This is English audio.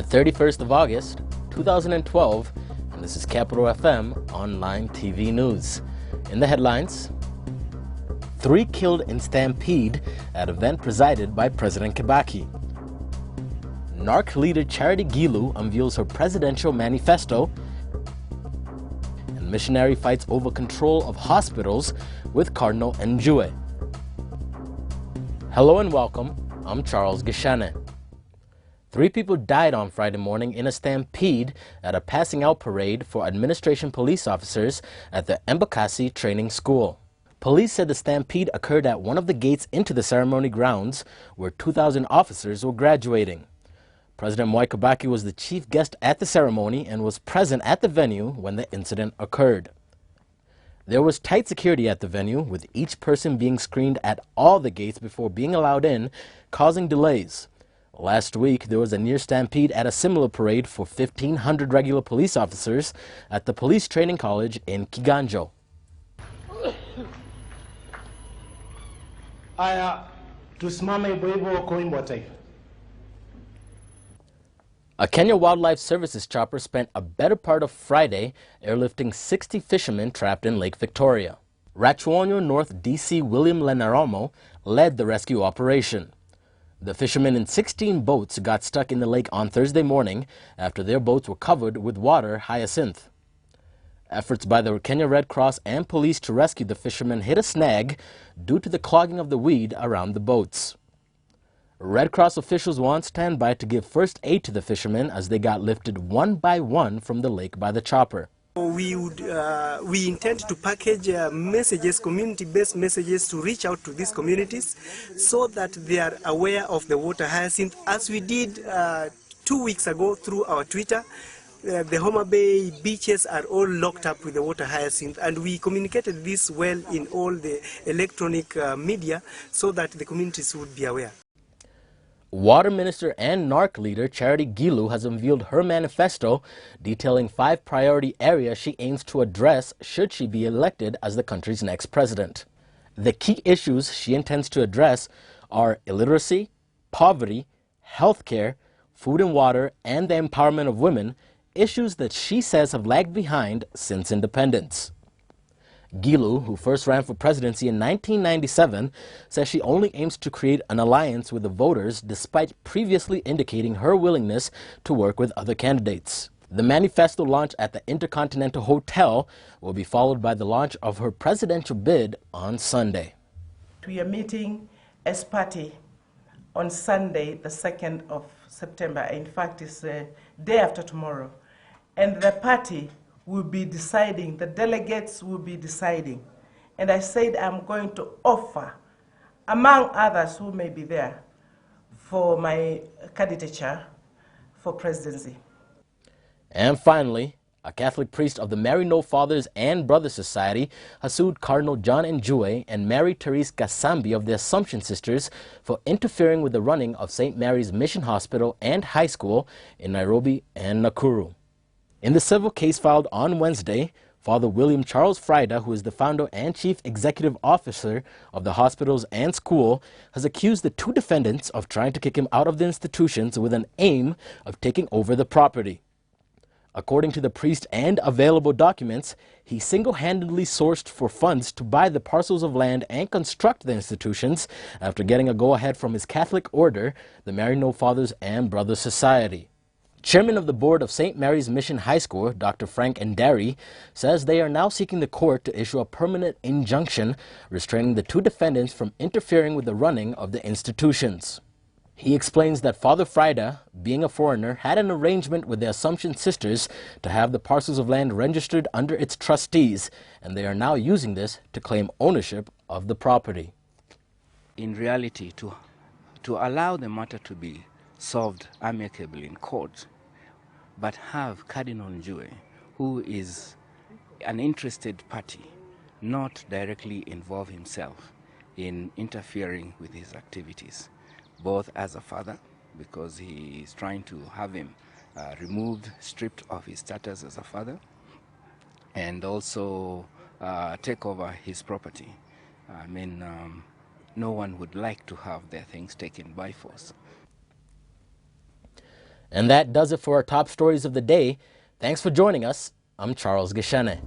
the 31st of August, 2012, and this is Capital FM Online TV News. In the headlines, 3 killed in Stampede at event presided by President Kibaki. NARC leader Charity Gilu unveils her presidential manifesto, and missionary fights over control of hospitals with Cardinal Njue. Hello and welcome, I'm Charles Gishane. 3 people died on Friday morning in a stampede at a passing out parade for administration police officers at the Embakasi Training School. Police said the stampede occurred at one of the gates into the ceremony grounds where 2,000 officers were graduating. President Mwai Kibaki was the chief guest at the ceremony and was present at the venue when the incident occurred. There was tight security at the venue, with each person being screened at all the gates before being allowed in, causing delays. Last week, there was a near stampede at a similar parade for 1,500 regular police officers at the Police Training College in Kiganjo. A Kenya Wildlife Services chopper spent a better part of Friday airlifting 60 fishermen trapped in Lake Victoria. Rachuonyo North DC William Lenaramo led the rescue operation. The fishermen in 16 boats got stuck in the lake on Thursday morning after their boats were covered with water hyacinth. Efforts by the Kenya Red Cross and police to rescue the fishermen hit a snag due to the clogging of the weed around the boats. Red Cross officials were on standby to give first aid to the fishermen as they got lifted one by one from the lake by the chopper. We intend to package messages, community-based messages, to reach out to these communities so that they are aware of the water hyacinth, as we did 2 weeks ago through our Twitter. The Homa Bay beaches are all locked up with the water hyacinth, and we communicated this well in all the electronic media so that the communities would be aware. Water Minister and NARC leader Charity Gilu has unveiled her manifesto detailing 5 priority areas she aims to address should she be elected as the country's next president. The key issues she intends to address are illiteracy, poverty, healthcare, food and water, and the empowerment of women, issues that she says have lagged behind since independence. Gilu, who first ran for presidency in 1997, says she only aims to create an alliance with the voters despite previously indicating her willingness to work with other candidates. The manifesto launch at the Intercontinental Hotel will be followed by the launch of her presidential bid on Sunday. We are meeting as party on Sunday, the 2nd of September. In fact, it's the day after tomorrow. And the party will be deciding, the delegates will be deciding. And I said I'm going to offer, among others who may be there, for my candidature for presidency. And finally, a Catholic priest of the Mary No Fathers and Brothers Society has sued Cardinal John Njue and Mary Therese Kasambi of the Assumption Sisters for interfering with the running of St. Mary's Mission Hospital and High School in Nairobi and Nakuru. In the civil case filed on Wednesday, Father William Charles Frieda, who is the founder and chief executive officer of the hospitals and school, has accused the 2 defendants of trying to kick him out of the institutions with an aim of taking over the property. According to the priest and available documents, he single-handedly sourced for funds to buy the parcels of land and construct the institutions after getting a go-ahead from his Catholic order, the Mary No Fathers and Brothers Society. Chairman of the board of St. Mary's Mission High School, Dr. Frank Ndari, says they are now seeking the court to issue a permanent injunction restraining the 2 defendants from interfering with the running of the institutions. He explains that Father Frieda, being a foreigner, had an arrangement with the Assumption Sisters to have the parcels of land registered under its trustees, and they are now using this to claim ownership of the property. In reality, to allow the matter to be solved amicably in court, but have Cardinal Njue, who is an interested party, not directly involve himself in interfering with his activities, both as a father, because he is trying to have him removed, stripped of his status as a father, and also take over his property. I mean, no one would like to have their things taken by force. And that does it for our top stories of the day. Thanks for joining us. I'm Charles Gishene.